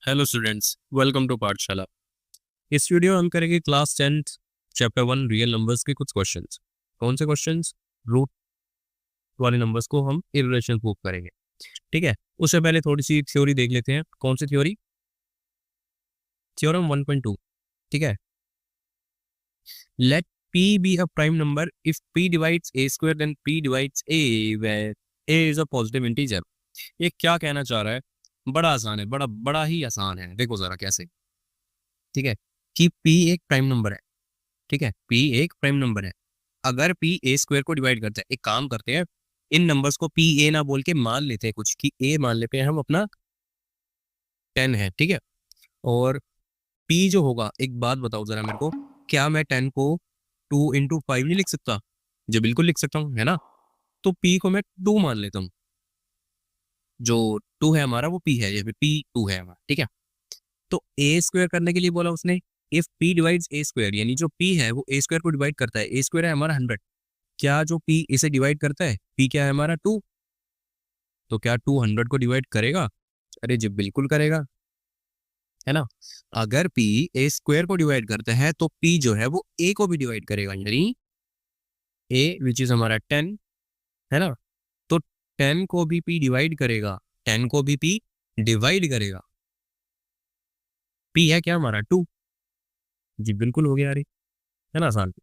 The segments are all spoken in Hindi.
हेलो स्टूडेंट्स, वेलकम टू पाठशाला। इस वीडियो में हम करेंगे क्लास 10 चैप्टर 1 रियल नंबर्स के कुछ क्वेश्चंस। कौन से क्वेश्चंस? रूट वाले नंबर्स को हम इर्रेशनल प्रूव करेंगे। ठीक है, उससे पहले थोड़ी सी थ्योरी देख लेते हैं। कौन सी थ्योरी? थ्योरम 1.2। ठीक है, let p be a prime number if p divides a square then p divides a where a is a positive integer. ये क्या कहना चाह रहा है? बड़ा आसान है, बड़ा बड़ा ही आसान है। देखो जरा कैसे। ठीक है, कि p एक प्राइम नंबर है। ठीक है, p एक प्राइम नंबर है। अगर p ए स्क्वायर को डिवाइड करता है, एक काम करते हैं, इन नंबर्स को p ए ना बोल के मान लेते हैं कुछ, कि a मान लेते हैं हम अपना 10 है। ठीक है, और p जो होगा, एक बात बताओ जरा मेरे को, क्या मैं 10 को 2 into 5 नहीं लिख सकता? जो बिल्कुल लिख सकता हूँ, है ना। तो p को मैं 2 मान लेता हूँ। जो 2 है हमारा वो p है, ये p 2 है हमारा। ठीक है, तो ए स्क्वायर करने के लिए बोला उसने, if p divides A square, यानी जो p है वो ए स्क्वायर को डिवाइड करता है। ए स्क्वायर है हमारा 100, क्या जो p इसे डिवाइड करता है? p क्या है हमारा 2, तो क्या 200 को डिवाइड करेगा? अरे जी बिल्कुल करेगा, है ना। अगर p ए स्क्वायर को डिवाइड करता है तो p जो है वो a को भी डिवाइड करेगा, यानी a विच इज हमारा 10, है ना। तो 10 को भी p डिवाइड करेगा, 10 को भी p डिवाइड करेगा। p है क्या हमारा 2, जी बिल्कुल हो गया। अरे है ना आसान।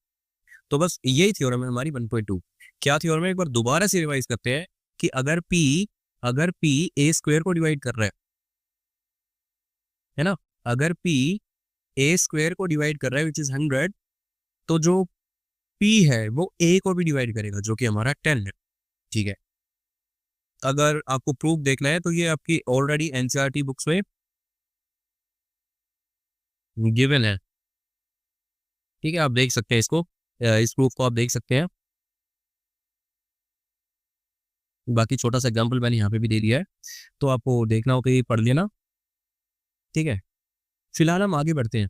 तो बस यही थ्योरम है हमारी 1.2। क्या थ्योरम है, एक बार दोबारा से रिवाइज करते हैं, कि अगर p ए स्क्वायर को डिवाइड कर रहा है ना, अगर p ए स्क्वायर को डिवाइड कर रहा है विच इज 100, तो जो p है वो a को भी डिवाइड करेगा, जो कि हमारा 10 है। ठीक है, अगर आपको प्रूफ देखना है तो ये आपकी ऑलरेडी एनसीईआरटी बुक्स में गिवन है। ठीक है, आप देख सकते हैं इसको, इस प्रूफ को आप देख सकते हैं। बाकी छोटा सा एग्जांपल मैंने यहाँ पे भी दे दिया है, तो आपको देखना हो तो ये पढ़ लेना। ठीक है, फिलहाल हम आगे बढ़ते हैं।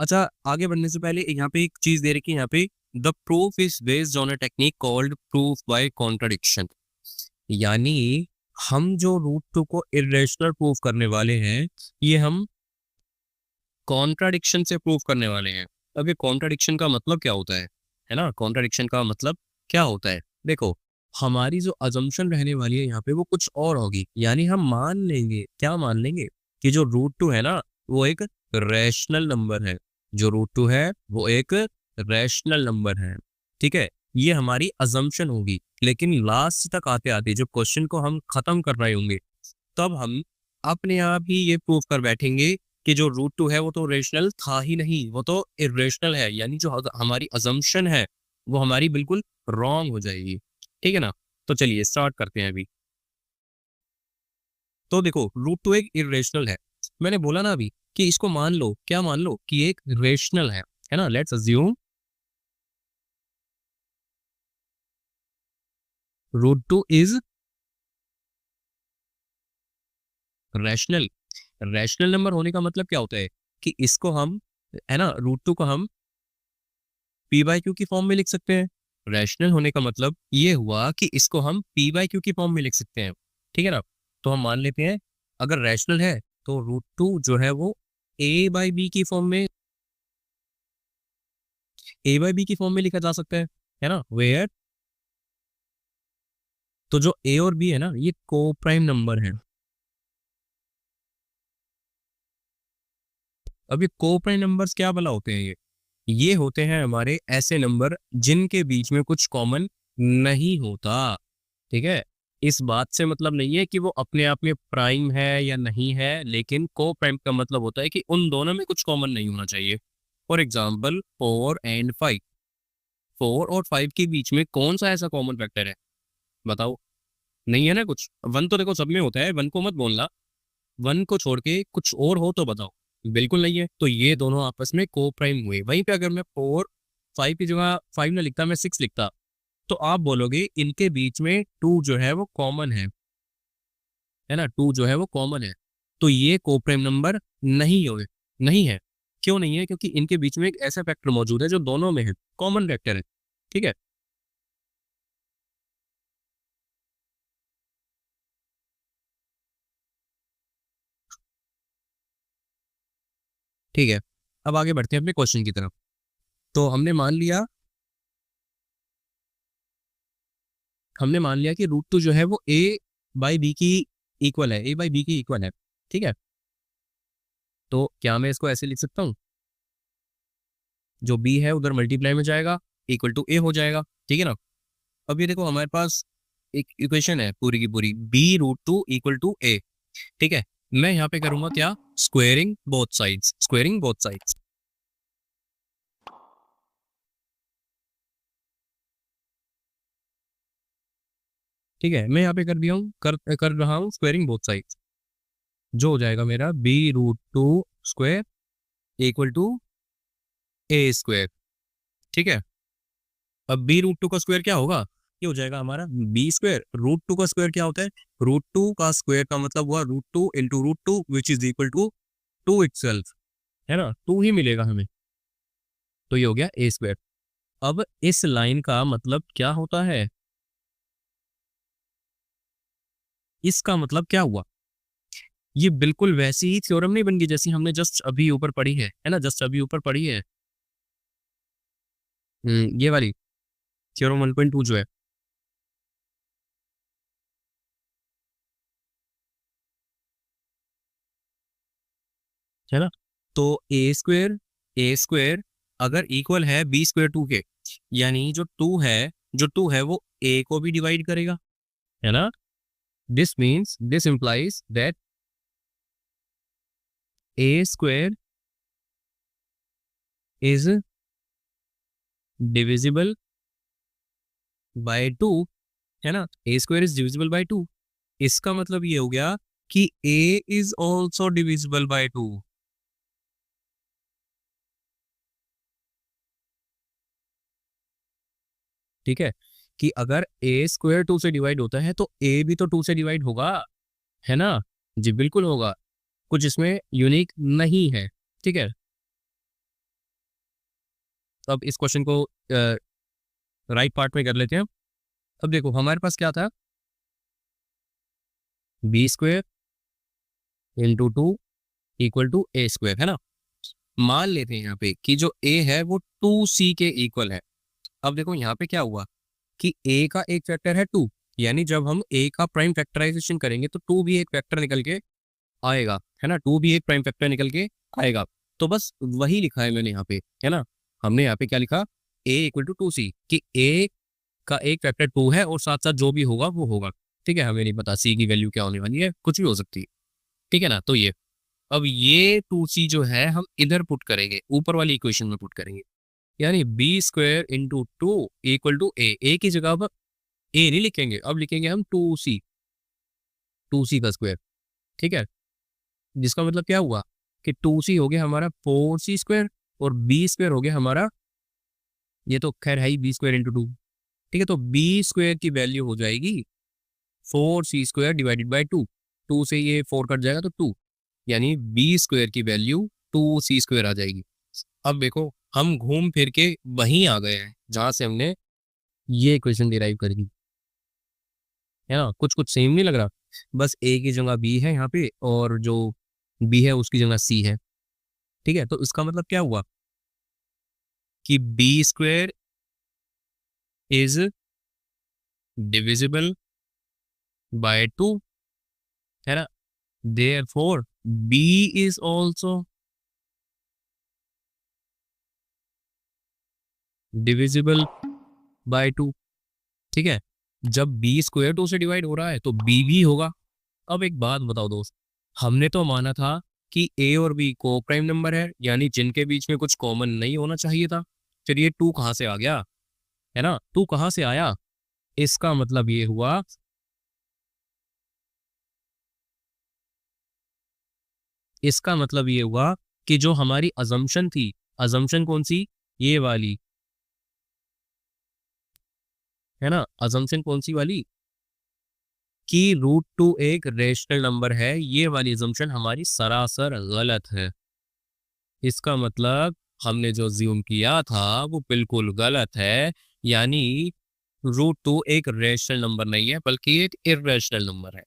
अच्छा, आगे बढ़ने से पहले यहाँ पे एक चीज दे रखी है, यहाँ पे the proof is based on a technique called proof by contradiction. यानी हम जो रूट टू को इरेशनल प्रूफ करने वाले हैं, ये हम कॉन्ट्राडिक्शन से प्रूफ करने वाले हैं। अब ये कॉन्ट्राडिक्शन का मतलब क्या होता है ना, कॉन्ट्राडिक्शन का मतलब क्या होता है? देखो, हमारी जो अजम्पशन रहने वाली है यहाँ पे वो कुछ और होगी। यानी हम मान लेंगे, क्या मान लेंगे, कि जो रूट टू है ना वो एक रैशनल नंबर है। जो रूट टू है वो एक रैशनल नंबर है। ठीक है, ये हमारी अजम्पशन होगी। लेकिन लास्ट तक आते आते जब क्वेश्चन को हम खत्म कर रहे होंगे, तब हम अपने आप ही ये प्रूव कर बैठेंगे कि जो रूट टू है वो तो रेशनल था ही नहीं, वो तो इरेशनल है। यानी जो हमारी अजम्पशन है वो हमारी बिल्कुल रॉन्ग हो जाएगी। ठीक है ना। तो चलिए स्टार्ट करते हैं अभी। तो देखो, रूट टू एक इरेशनल है। मैंने बोला ना अभी कि इसको मान लो, क्या मान लो, कि एक रेशनल है ना। Let's assume root two is rational. Rational number होने का मतलब क्या होता है, कि इसको हम, है ना, रूट टू को हम पी बाई क्यू की फॉर्म में लिख सकते हैं। रैशनल होने का मतलब ये हुआ कि इसको हम पी बाई क्यू की फॉर्म में लिख सकते हैं। ठीक है ना। तो हम मान लेते हैं, अगर रैशनल है तो रूट टू जो है वो ए बाई बी की फॉर्म में, ए बाई बी की फॉर्म में लिखा जा सकता है ना। वेयर, तो जो ए और बी है ना ये को प्राइम नंबर है। अब ये को प्राइम नंबर्स क्या भला होते हैं? ये होते हैं हमारे ऐसे नंबर जिनके बीच में कुछ कॉमन नहीं होता। ठीक है, इस बात से मतलब नहीं है कि वो अपने आप में प्राइम है या नहीं है, लेकिन को प्राइम का मतलब होता है कि उन दोनों में कुछ कॉमन नहीं होना चाहिए। फॉर एग्जाम्पल 4 और 5, 4 और 5 के बीच में कौन सा ऐसा कॉमन फैक्टर है? बताओ। नहीं है ना कुछ। वन तो देखो सब में होता है, वन को मत बोलना, वन को छोड़ के कुछ और हो तो बताओ। बिल्कुल नहीं है, तो ये दोनों आपस में को प्राइम हुए। वहीं पे अगर मैं 4 5 की जगह 5 ना लिखता, मैं 6 लिखता, तो आप बोलोगे इनके बीच में 2 जो है वो कॉमन है ना, 2 जो है वो कॉमन है। तो ये को प्राइम नंबर नहीं हो, नहीं है। क्यों नहीं है? क्योंकि इनके बीच में एक ऐसा फैक्टर मौजूद है जो दोनों में है, कॉमन फैक्टर है। ठीक है, ठीक है, अब आगे बढ़ते हैं अपने क्वेश्चन की तरफ। तो हमने मान लिया कि रूट टू जो है वो ए बाई बी की इक्वल है, ए बाई बी की इक्वल है। ठीक है, तो क्या मैं इसको ऐसे लिख सकता हूँ, जो बी है उधर मल्टीप्लाई में जाएगा, इक्वल टू ए हो जाएगा। ठीक है ना। अब ये देखो हमारे पास एक इक्वेशन है पूरी की पूरी, B root two equal to A. ठीक है, मैं यहाँ पे करूंगा क्या, squaring both sides, squaring both sides. ठीक है, मैं यहाँ पे कर दिया हूँ, कर रहा हूँ स्क्वेयरिंग बोथ साइड्स, जो हो जाएगा मेरा B root two square equal to A square. ठीक है, अब बी रूट टू का स्क्वायर क्या होगा, ये हो जाएगा हमारा बी स्क्वायर। रूट टू का स्क्वायर क्या होता है, रूट टू का स्क्वायर का मतलब हुआ root two into root two which is equal to two itself, है ना, टू ही मिलेगा हमें, तो ये हो गया ए स्क्वायर। अब इस लाइन का मतलब क्या होता है, इसका मतलब क्या हुआ, ये बिल्कुल वैसी ही थ्योरम नहीं बन गई जैसी हमने जस्ट अभी ऊपर पढ़ी है ना, जस्ट अभी ऊपर पढ़ी है। ये वाली थ्योरम 1.2 जो है ना। तो ए स्क्वेयर अगर इक्वल है बी स्क्वेयर टू के, यानी जो टू है वो ए को भी डिवाइड करेगा, है ना। This implies that A square is divisible by two, है ना, A square is divisible by two. इसका मतलब ये हो गया कि A is also divisible by two. ठीक है, कि अगर ए स्क्वेयर टू से डिवाइड होता है तो ए भी तो टू से डिवाइड होगा, है ना। जी बिल्कुल होगा, कुछ इसमें यूनिक नहीं है। ठीक है, तो अब इस क्वेश्चन को राइट पार्ट में कर लेते हैं। अब देखो हमारे पास क्या था, B square into two equal to A square, है ना। मान लेते हैं यहाँ पे कि जो ए है वो टू सी के इक्वल है। अब देखो यहाँ पे क्या हुआ कि ए का एक फैक्टर है टू, यानी जब हम ए का प्राइम फैक्टराइजेशन करेंगे तो टू भी एक फैक्टर निकल के आएगा, है ना, टू भी एक प्राइम फैक्टर निकल के आएगा। तो बस वही लिखा है मैंने यहाँ पे, है ना। हमने यहाँ पे क्या लिखा, ए इक्वल टू टू सी, कि ए का एक फैक्टर टू है और साथ साथ जो भी होगा वो होगा। ठीक है, हमें नहीं पता सी की वैल्यू क्या होने वाली है, कुछ भी हो सकती है। ठीक है ना, तो ये अब ये टू सी जो है हम इधर पुट करेंगे, ऊपर वाली इक्वेशन में पुट करेंगे, यानी B square into two equal to A की जगह अब ए नहीं लिखेंगे, अब लिखेंगे हम टू सी का स्क्वायर। ठीक है, जिसका मतलब क्या हुआ कि टू सी हो गया हमारा फोर सी स्क्वायर और बी स्क्वायर हो गया हमारा, ये तो खैर है ही बी स्क्वायर इंटू टू। ठीक है, तो बी स्क्वायर की वैल्यू हो जाएगी four C square divided by two, two से ये फोर कट जाएगा तो टू, यानी बी स्क्वायर की वैल्यू टू सी स्क्वायर आ जाएगी। अब देखो हम घूम फिर के वहीं आ गए हैं जहां से हमने ये इक्वेशन डिराइव करी, है ना। कुछ कुछ सेम नहीं लग रहा, बस ए की जगह बी है यहाँ पे और जो बी है उसकी जगह सी है। ठीक है, तो इसका मतलब क्या हुआ कि B square is divisible by two, है ना, therefore B is also divisible by two. ठीक है, जब बी स्क्वायर टू से डिवाइड हो रहा है तो बी भी होगा। अब एक बात बताओ दोस्त, हमने तो माना था कि ए और बी को प्राइम नंबर है, यानी जिनके बीच में कुछ कॉमन नहीं होना चाहिए था। फिर ये टू कहाँ से आ गया, है ना, टू कहाँ से आया, इसका मतलब ये हुआ, इसका मतलब ये हुआ कि जो हमारी अजम्पशन थी, अजम्पशन कौन सी, ये वाली, है ना, अजम्पशन कौन सी वाली, कि रूट टू एक रेशनल नंबर है, ये वाली अजम्पशन हमारी सरासर गलत है। इसका मतलब हमने जो ज्यूम किया था वो बिल्कुल गलत है, यानी रूट टू एक रेशनल नंबर नहीं है बल्कि एक इरेशनल नंबर है।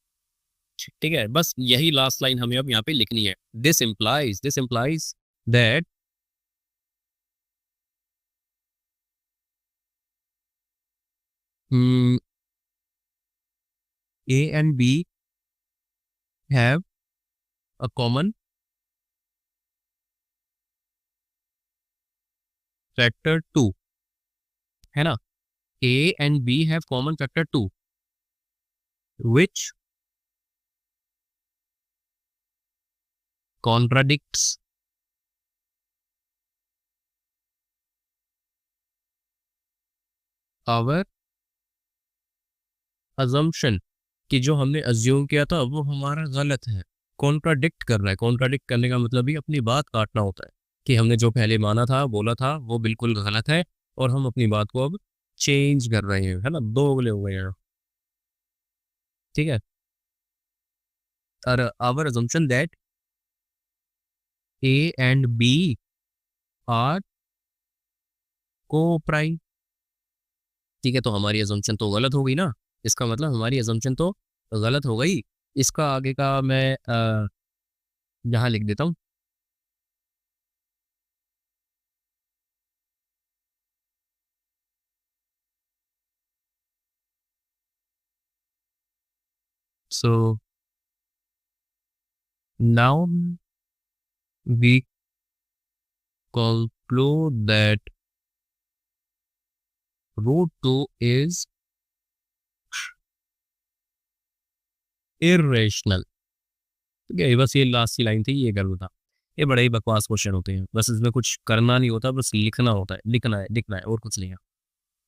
ठीक है, बस यही लास्ट लाइन हमें अब यहाँ पे लिखनी है, this implies that A and B have a common factor 2, है ना? A and B have common factor 2, which contradicts our assumption कि जो हमने अज्यूम किया था वो हमारा गलत है। कॉन्ट्राडिक्ट कर रहा है। कॉन्ट्राडिक्ट करने का मतलब ही अपनी बात काटना होता है कि हमने जो पहले माना था, बोला था, वो बिल्कुल गलत है और हम अपनी बात को अब चेंज कर रहे हैं, है ना? दोगले हो गए हैं, ठीक है? और our assumption that A and B are co-prime, ठीक है? तो हमारी assumption तो गलत हो गई ना, इसका मतलब हमारी assumption तो गलत हो गई। इसका आगे का मैं यहाँ लिख देता हूँ। So now we conclude that root 2 is irrational, ठीक है? बस ये लास्ट की लाइन थी, ये करना था। ये बड़े ही बकवास क्वेश्चन होते हैं, बस इसमें कुछ करना नहीं होता, बस लिखना होता है, लिखना है और कुछ नहीं है,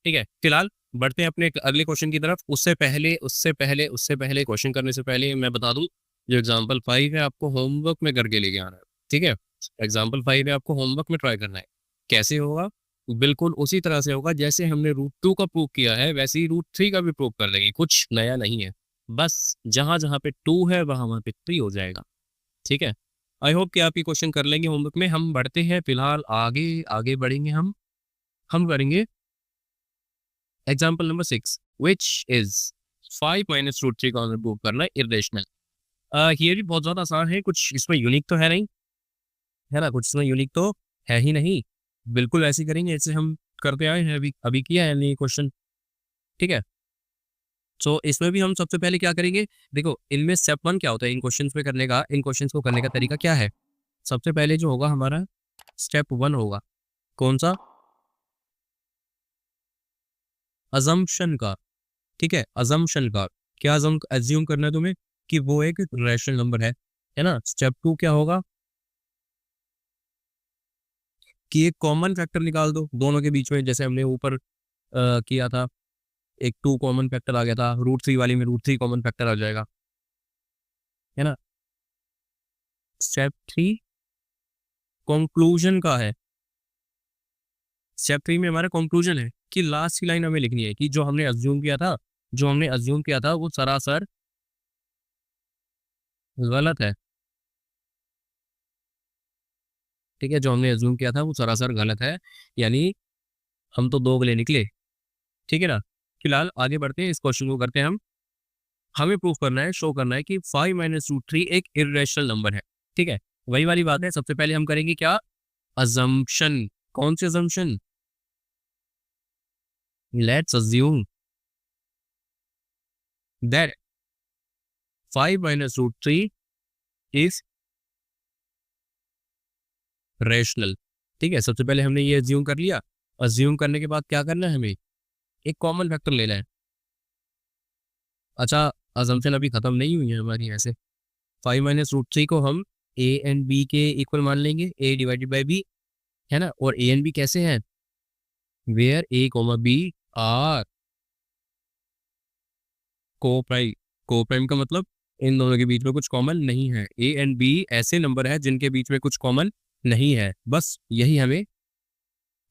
ठीक है? फिलहाल बढ़ते हैं अपने अगले क्वेश्चन की तरफ। उससे पहले क्वेश्चन करने से पहले मैं बता दूं, जो एग्जाम्पल 5 है आपको होमवर्क में करके लेके आना है, ठीक है? एग्जाम्पल 5 है, आपको होमवर्क में ट्राई करना है। कैसे होगा? बिल्कुल उसी तरह से होगा जैसे हमने रूट 2 का प्रूव किया है, वैसे ही रूट 3 का भी प्रूव कर देंगे। कुछ नया नहीं है, बस जहां जहां पे 2 है वहां वहां पे 3 हो जाएगा, ठीक है? आई होप कि आप ये क्वेश्चन कर लेंगे होमवर्क में। हम बढ़ते हैं फिलहाल आगे, आगे बढ़ेंगे हम करेंगे example number 6, which is 5 minus root 3 का प्रूव करना है इरेशनल। ये भी बहुत ज्यादा आसान है, कुछ इसमें यूनिक तो है नहीं, है ना? कुछ इसमें यूनिक तो है ही नहीं। बिल्कुल ऐसे करेंगे जैसे हम करते आए हैं, अभी अभी किया है नहीं क्वेश्चन, ठीक है? सो इसमें भी हम सबसे पहले क्या करेंगे, देखो इनमें स्टेप 1 क्या होता है इन क्वेश्चंस पे करने का, इन क्वेश्चंस को करने का तरीका क्या है? सबसे पहले जो होगा हमारा स्टेप 1 होगा, कौन सा? अजम्पशन का, ठीक है? अजम्पशन का क्या एज्यूम करना है तुम्हें कि वो एक रैशनल नंबर है ना? स्टेप 2 क्या होगा कि एक कॉमन फैक्टर निकाल दो दोनों के बीच में, जैसे हमने ऊपर किया था। एक 2 कॉमन फैक्टर आ गया था, रूट 3 वाली में रूट 3 कॉमन फैक्टर आ जाएगा, है ना? स्टेप 3 कंक्लूजन का है। स्टेप 3 में हमारा कंक्लूजन है कि लास्ट की लाइन हमें लिखनी है कि जो हमने अज्यूम किया था वो सरासर गलत है, ठीक है? जो हमने अज्यूम किया था वो सरासर गलत है, यानी हम तो दोगले निकले, ठीक है ना? फिलहाल आगे बढ़ते हैं, इस क्वेश्चन को करते हैं हम। हमें प्रूफ करना है, शो करना है कि 5 माइनस रूट 3 एक इरेशनल नंबर है, ठीक है? वही वाली बात है, सबसे पहले हम करेंगे क्या? अजम्पशन। कौन सी assumption? Let's assume that 5 minus root 3 is rational, ठीक है? सबसे पहले हमने ये अज्यूम कर लिया। अज्यूम करने के बाद क्या करना है हमें? एक कॉमन फैक्टर लेना है। अच्छा, अजम्पशन अभी खत्म नहीं हुई है हमारी, ऐसे 5 माइनस रूट 3 को हम ए एंड बी के इक्वल मान लेंगे, ए डिवाइडेड बाई बी, है ना? और ए एंड बी कैसे हैं? Where A comma B are coprime. Coprime का मतलब इन दोनों के बीच में कुछ कॉमन नहीं है। ए एंड बी ऐसे नंबर है जिनके बीच में कुछ कॉमन नहीं है, बस यही हमें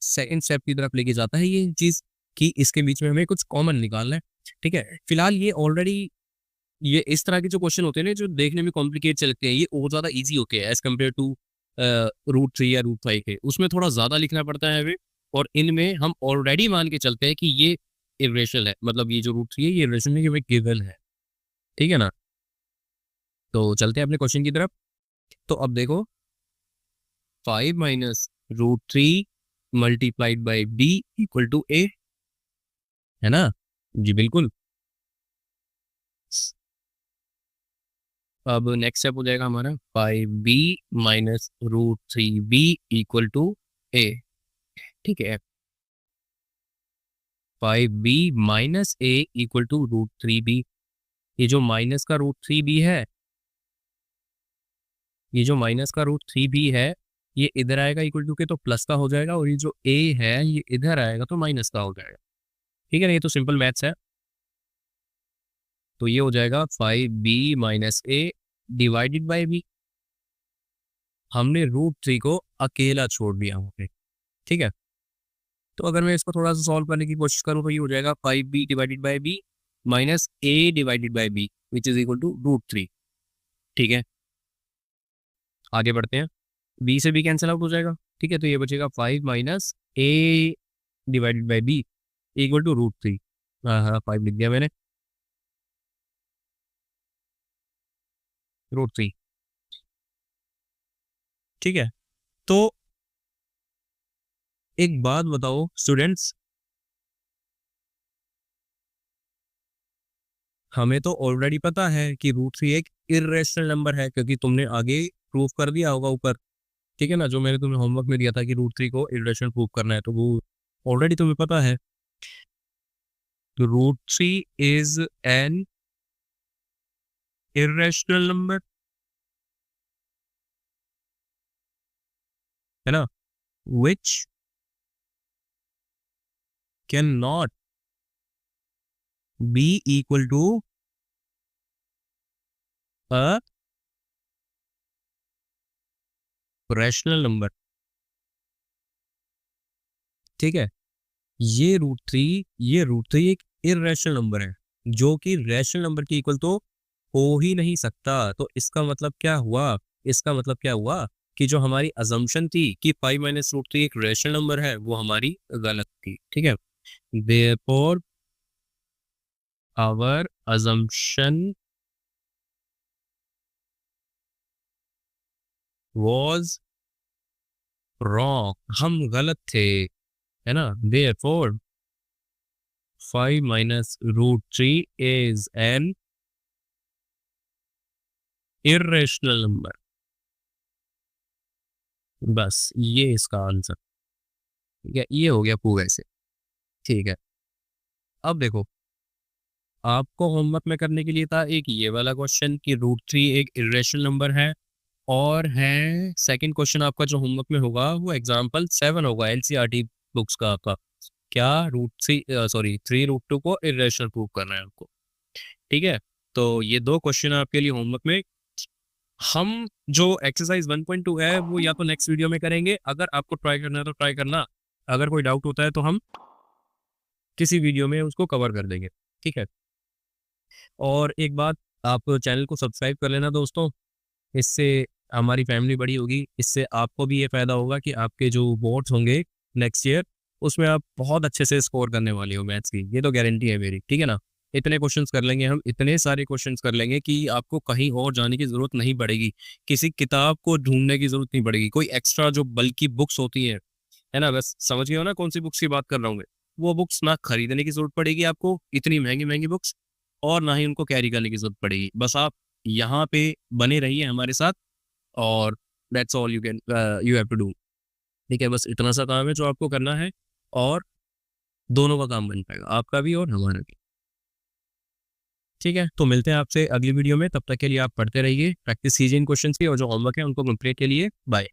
सेकंड स्टेप की तरफ लेके जाता है ये चीज कि इसके बीच में हमें कुछ कॉमन निकालना है, ठीक है? फिलहाल ये ऑलरेडी, ये इस तरह के जो क्वेश्चन होते हैं ना, जो देखने में कॉम्प्लिकेट से लगते हैं, ये और ज़्यादा इजी होते हैं एज कम्पेयर टू रूट 3 या रूट 5 के। उसमें थोड़ा ज़्यादा लिखना पड़ता है हमें, और इनमें हम ऑलरेडी मान के चलते हैं कि ये इरेशनल है, मतलब ये जो रूट 3 है ये इरेशनल है, ये हमें गिवन है, ठीक है ना? तो चलते हैं अपने क्वेश्चन की तरफ। तो अब देखो, 5 minus root 3 multiplied by B equal to A, है ना जी बिल्कुल। अब नेक्स्ट स्टेप हो जाएगा हमारा 5b minus root 3b equal to A, ठीक है। 5b minus A equal to root 3b, ये जो माइनस का रूट 3b है, ये जो माइनस का रूट 3b है, ये इधर आएगा इक्वल टू के तो प्लस का हो जाएगा, और ये जो a है ये इधर आएगा तो माइनस का हो जाएगा, ठीक है ना। ये तो सिंपल मैथ्स है। तो ये हो जाएगा 5b minus A divided by B, हमने रूट 3 को अकेला छोड़ दिया वहाँ पे, ठीक है। तो अगर मैं इसको थोड़ा सा सॉल्व करने की कोशिश करूँ तो ये हो जाएगा 5b divided by B minus A divided by B which is equal to root 3, ठीक है। आगे बढ़ते हैं, b से b कैंसिल आउट हो जाएगा, ठीक है। तो ये बचेगा 5 minus A divided by B equal to root 3, हाँ हाँ 5 लिख दिया मैंने, रूट 3, ठीक है। तो एक बात बताओ स्टूडेंट्स, हमें तो ऑलरेडी पता है कि रूट 3 एक इर्रेशनल नंबर है, क्योंकि तुमने आगे प्रूव कर दिया होगा ऊपर, ठीक है ना। जो मैंने तुम्हें होमवर्क में दिया था कि रूट 3 को इर्रेशनल प्रूव करना है, तो वो ऑलरेडी तुम्हें पता है। तो root 3 is an irrational number, है ना, which can not be equal to a rational number, ठीक है। ये रूट थ्री एक इर्रेशनल नंबर है, जो कि रैशनल नंबर के इक्वल तो हो ही नहीं सकता। तो इसका मतलब क्या हुआ, इसका मतलब क्या हुआ कि जो हमारी अजम्पशन थी कि 5 माइनस रूट 3 एक रैशनल नंबर है, वो हमारी गलत थी, ठीक है। Therefore our assumption was wrong, हम गलत थे, है ना। Therefore 5 minus root 3 is an irrational number, बस ये इसका आंसर, ठीक है। ये हो गया पूरा ऐसे, ठीक है। अब देखो, आपको होमवर्क में करने के लिए था एक ये वाला क्वेश्चन कि रूट 3 एक इरेशनल नंबर है, और है सेकंड क्वेश्चन आपका जो होमवर्क में होगा वो एग्जांपल 7 होगा एनसीईआरटी बुक्स का आपका, क्या रूट 3 सॉरी 3 रूट 2 को इरेशनल प्रूव करना है आपको, ठीक है। तो ये दो क्वेश्चन आपके लिए होमवर्क में। हम जो एक्सरसाइज 1.2 है वो या तो नेक्स्ट वीडियो में करेंगे, अगर आपको ट्राई करना है तो ट्राई करना, अगर कोई डाउट होता है तो हम किसी वीडियो में उसको कवर कर देंगे, ठीक है। और एक बात, आप चैनल को सब्सक्राइब कर लेना दोस्तों, इससे हमारी फैमिली बड़ी होगी, इससे आपको भी ये फायदा होगा कि आपके जो बोर्ड्स होंगे नेक्स्ट ईयर, उसमें आप बहुत अच्छे से स्कोर करने वाले हो मैथ्स की, ये तो गारंटी है मेरी, ठीक है ना। इतने क्वेश्चंस कर लेंगे हम, इतने सारे क्वेश्चंस कर लेंगे कि आपको कहीं और जाने की जरूरत नहीं पड़ेगी, किसी किताब को ढूंढने की जरूरत नहीं पड़ेगी, कोई एक्स्ट्रा जो बल्कि बुक्स होती है ना, बस समझ गए हो ना कौन सी बुक्स की बात कर रहा हूँ मैं। वो बुक्स ना खरीदने की जरूरत पड़ेगी आपको, इतनी महंगी महंगी बुक्स, और ना ही उनको कैरी करने की जरूरत पड़ेगी। बस आप यहाँ पे बने रहिए हमारे साथ, और that's all you have to do, ठीक है। बस इतना सा काम है जो आपको करना है, और दोनों का काम बन पाएगा, आपका भी और हमारा भी, ठीक है। तो मिलते हैं आपसे अगली वीडियो में, तब तक के लिए आप पढ़ते रहिए, प्रैक्टिस कीजिए इन क्वेश्चंस की, और जो होमवर्क है उनको कंप्लीट के लिए बाय।